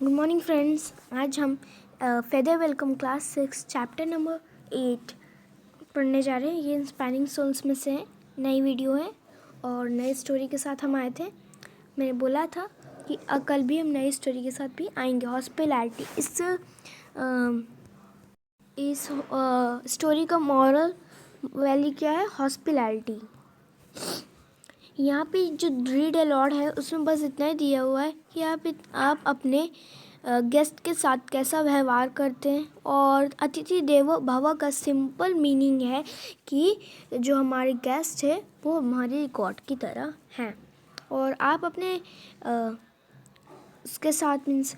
Good morning friends. आज हम feather welcome class 6 chapter number 8 पढ़ने जा रहे हैं। ये इंस्पायरिंग सोल्स में से है, नई वीडियो है और नई स्टोरी के साथ हम आए थे। मैंने बोला था कि कल भी हम नई स्टोरी के साथ भी आएंगे। हॉस्पिटैलिटी इस स्टोरी का मॉरल वैल्यू क्या है? हॉस्पिटैलिटी। यहाँ पे जो रीड अलॉट है उसमें बस इतना ही दिया हुआ है कि आप अपने गेस्ट के साथ कैसा व्यवहार करते हैं। और अतिथि देवो भव का सिंपल मीनिंग है कि जो हमारे गेस्ट है वो हमारे गॉड की तरह हैं। और आप अपने उसके साथ मीन्स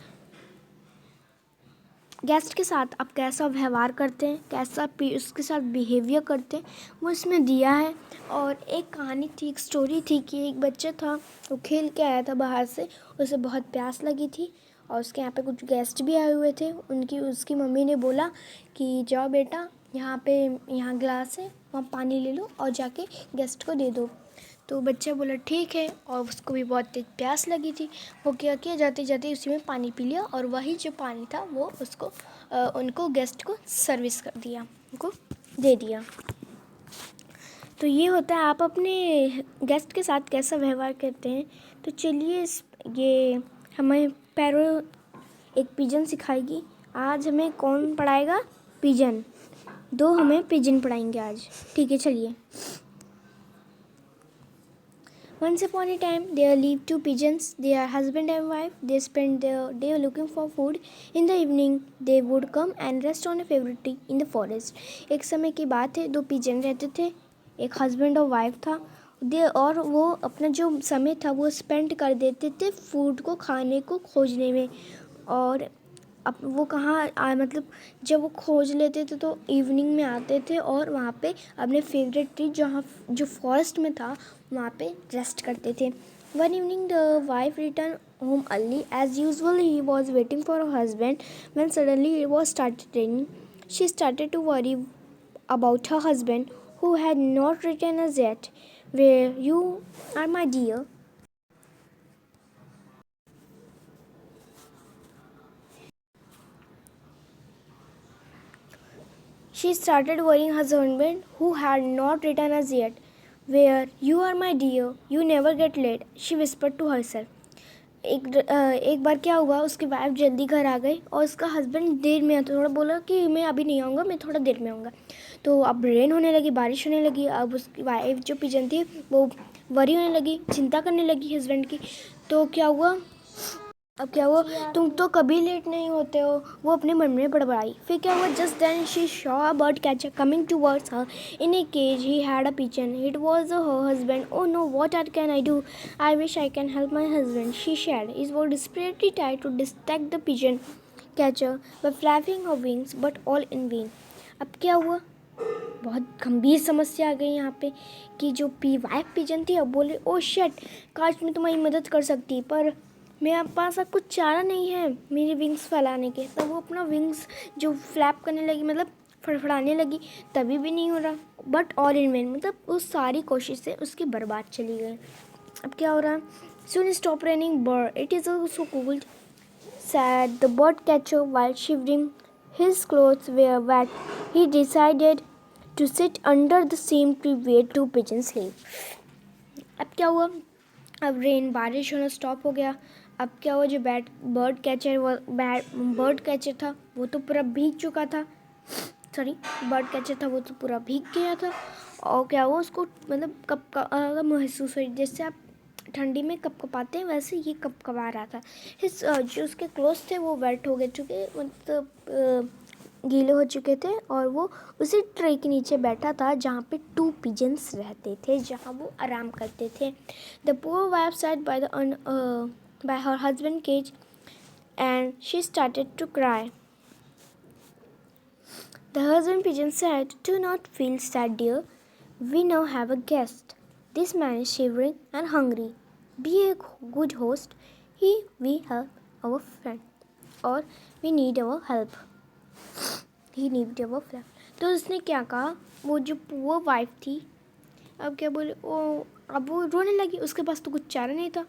गेस्ट के साथ आप कैसा व्यवहार करते हैं, कैसा उसके साथ बिहेवियर करते हैं, वो इसमें दिया है। और एक कहानी थी, एक स्टोरी थी कि एक बच्चा था, वो खेल के आया था बाहर से, उसे बहुत प्यास लगी थी और उसके यहाँ पे कुछ गेस्ट भी आए हुए थे। उसकी मम्मी ने बोला कि जाओ बेटा, यहाँ ग्लास है, वहाँ पानी ले लो और जाके गेस्ट को दे दो। तो बच्चा बोला ठीक है, और उसको भी बहुत तेज प्यास लगी थी। वो क्या किया, जाते जाते उसी में पानी पी लिया और वही जो पानी था वो उनको गेस्ट को सर्विस कर दिया, उनको दे दिया। तो ये होता है आप अपने गेस्ट के साथ कैसा व्यवहार करते हैं। तो चलिए ये हमें पैरो एक पिजन सिखाएगी। आज हमें कौन पढ़ाएगा? पिजन। दो हमें पिजन पढ़ाएंगे आज। ठीक है, चलिए। Once upon a time, there lived two pigeons. They are husband and wife. They spent their day looking for food. In the evening, they would come and rest on a favorite tree in the forest. एक समय की बात है, दो pigeon रहते थे, एक husband और वाइफ था। और वो अपना जो समय था वो स्पेंड कर देते थे फूड को खाने को खोजने में। और अब वो मतलब जब वो खोज लेते थे तो इवनिंग में आते थे और वहाँ पे अपने फेवरेट ट्री जो फॉरेस्ट में था वहाँ पे रेस्ट करते थे। One evening the wife return home early as usual. He was waiting for her husband when suddenly it was started raining. She started to worry about her husband who had not returned as yet. Where you are, my dear? She started worrying her husband, who had not returned as yet. Where you are, my dear? You never get late, she whispered to herself. एक बार क्या हुआ, उसकी wife जल्दी घर आ गई और उसका husband देर में आता। थोड़ा बोला कि मैं अभी नहीं आऊँगा, मैं थोड़ा देर में आऊँगा। तो अब रेन होने लगी, बारिश होने लगी। अब उसकी वाइफ जो पिजन थी वो वरी होने लगी, चिंता करने लगी हस्बैंड की। तो क्या हुआ, तुम तो कभी लेट नहीं होते हो, वो अपने मन में बड़बड़ाई। फिर क्या हुआ, just then she saw a bird catcher coming towards her in a cage. He had a pigeon, it was her husband. Oh no, what can I do? I wish I can help my husband, she shed. Is वो desperately tried to distract the pigeon catcher by flapping her wings, but all in vain. अब क्या हुआ, बहुत गंभीर समस्या आ गई यहाँ पे कि जो वाइफ पिजन थी अब बोले, ओ शिट, काश मैं तुम्हारी मदद कर सकती, पर मेरे पास अब कुछ चारा नहीं है मेरे विंग्स फैलाने के। तब वो अपना विंग्स जो फ्लैप करने लगी, मतलब फड़फड़ाने लगी, तभी भी नहीं हो रहा। बट ऑल इन वेन, मतलब उस सारी कोशिशें उसकी बर्बाद चली गई। अब क्या हो रहा, soon stop raining bird, it is so cold, said the bird catcher while shivering. His clothes were wet. He decided to sit under the same tree where two pigeons live. अब क्या हुआ, अब बारिश होना स्टॉप हो गया। अब क्या हुआ, जो बर्ड कैचर था वो तो पूरा भीग चुका था। बर्ड कैचर था वो तो पूरा भीग गया था। और क्या हुआ, उसको मतलब महसूस हुई, जैसे आप ठंडी में कपकपाते हैं वैसे ये कपकपा रहा था। जो उसके क्लोथ्स थे वो वेट हो गए चुके, मतलब गीले हो चुके थे। और वो उसी ट्री के नीचे बैठा था जहाँ पे टू पिजन्स रहते थे, जहाँ वो आराम करते थे। The poor wife sat by her husband's cage and she started to cry. The husband pigeon said, "Do not feel sad, dear. We now have a guest. This man is shivering and hungry. Be a good host. We help our friend, or we need our help. He need our help." तो उसने क्या कहा, वो जो poor wife थी, अब क्या बोले, अब वो रोने लगी। उसके पास तो कुछ चारा नहीं था।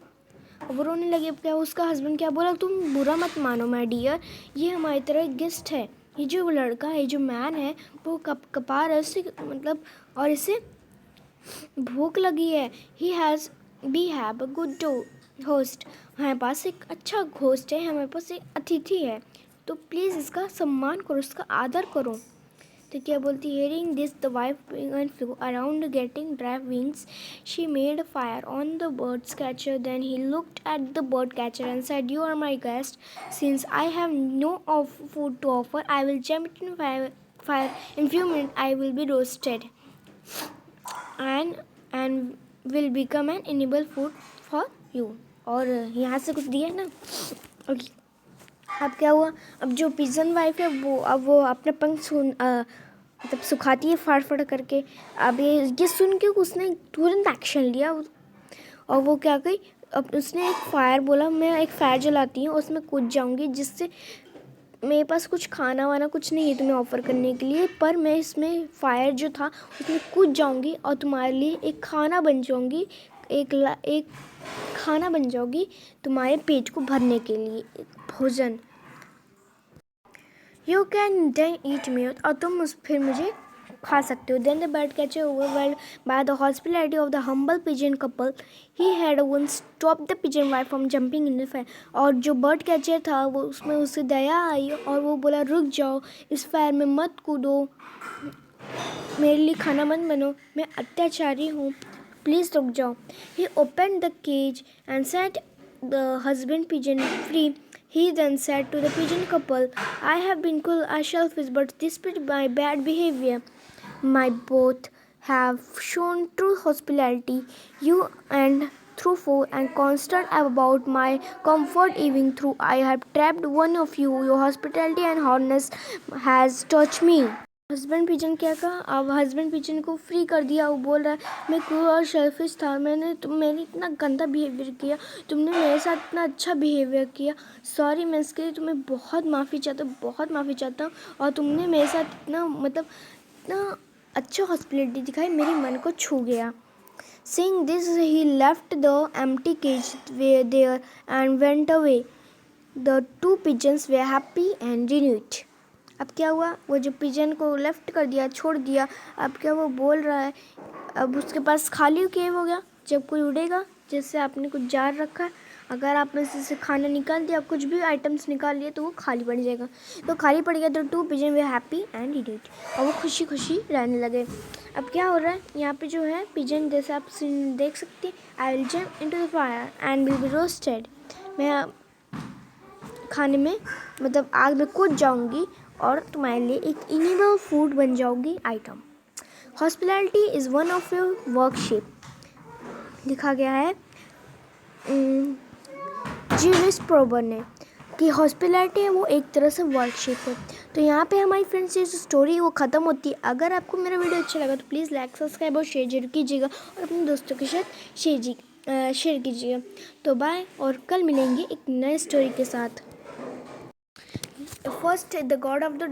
और वो रोने लगी। अब क्या उसका हस्बैंड क्या बोला, तुम बुरा मत मानो माय डियर, ये हमारी तरह गेस्ट है। ये जो लड़का है, जो मैन है, वो कपार है उससे, मतलब, और इसे भूख लगी है। We have a good host, हमारे पास एक अच्छा होस्ट है, हमारे पास एक अतिथि है, तो प्लीज़ इसका सम्मान करो, इसका आदर करो। तो क्या बोलती, hearing this the wife began flew around getting dry wings. She made a fire on the bird catcher. Then he looked at the bird catcher and said, you are my guest. Since I have no food to offer, I will jump in fire. In few minutes I will be roasted and will become an edible food for you. और यहाँ से कुछ दिया है ना। Okay, अब क्या हुआ, अब जो पिजन वाइफ है वो अपने पंख मतलब सुखाती है फाड़ फाड़ करके। अब ये सुन के उसने तुरंत एक्शन लिया और वो क्या गई, अब उसने एक फायर बोला, मैं एक फायर जलाती हूँ, उसमें कूद जाऊँगी, जिससे मेरे पास कुछ खाना वाना कुछ नहीं है तुम्हें ऑफ़र करने के लिए, पर मैं इसमें फायर जो था उसमें कूद जाऊँगी और तुम्हारे लिए एक खाना बन जाऊँगी, एक खाना बन जाओगी तुम्हारे पेट को भरने के लिए, एक भोजन। You can then eat me, और तुम फिर मुझे खा सकते हो। Then the bird catcher overwhelmed by the hospitality of the humble pigeon couple, he had one stop the pigeon wife from jumping in the fire. और जो बर्ड कैचर था वो, उसमें उसे दया आई और वो बोला, रुक जाओ, इस फायर में मत कूदो, मेरे लिए खाना मत बनो, मैं अत्याचारी हूँ, प्लीज़ रुक जाओ। He open the cage and set the husband pigeon free. He then said to the pigeon couple, I have been cool as shellfish, but despite my bad behavior, my both have shown true hospitality. You and through and constant about my comfort even through I have trapped one of you. Your hospitality and hardness has touched me. Husband pigeon क्या कहा, अब husband pigeon को free कर दिया। वो बोल रहा है, मैं क्रूर और शेल्फिश था, मैंने इतना गंदा बिहेवियर किया, तुमने मेरे साथ इतना अच्छा बिहेवियर किया, सॉरी, मैं इसके लिए तुम्हें बहुत माफ़ी चाहता हूँ। और तुमने मेरे साथ इतना अच्छा हॉस्पिटलिटी दिखाई, मेरे मन को छू गया। Saying this, he left the empty cage there and went away. The two pigeons were happy and renewed. अब क्या हुआ, वो जो पिजन को लेफ्ट कर दिया, छोड़ दिया, अब क्या वो बोल रहा है, अब उसके पास खाली केव हो गया। जब कोई उड़ेगा, जैसे आपने कुछ जार रखा है, अगर आपने से खाना निकाल दिया, कुछ भी आइटम्स निकाल लिए, तो वो खाली पड़ जाएगा। तो खाली पड़ गया, तो two pigeon they happy and did, और वो खुशी खुशी रहने लगे। अब क्या हो रहा है, यहाँ पे जो है पिजन, जैसे आप देख सकते हैं, I will jump into the fire and will be roasted, मैं खाने में मतलब आग में कूद जाऊँगी और तुम्हारे लिए एक इनिबल फूड बन जाओगी item. Hospitality is one of your worship, लिखा गया है जीविस प्रोबर ने, कि हॉस्पिटैलिटी है वो एक तरह से वर्कशिप है। तो यहाँ पे हमारी फ्रेंड्स ये स्टोरी वो ख़त्म होती है। अगर आपको मेरा वीडियो अच्छा लगा तो प्लीज़ लाइक, सब्सक्राइब और शेयर जरूर कीजिएगा, और अपने दोस्तों के साथ शेयर कीजिएगा। तो बाय, और कल मिलेंगे एक नए स्टोरी के साथ। First the God of the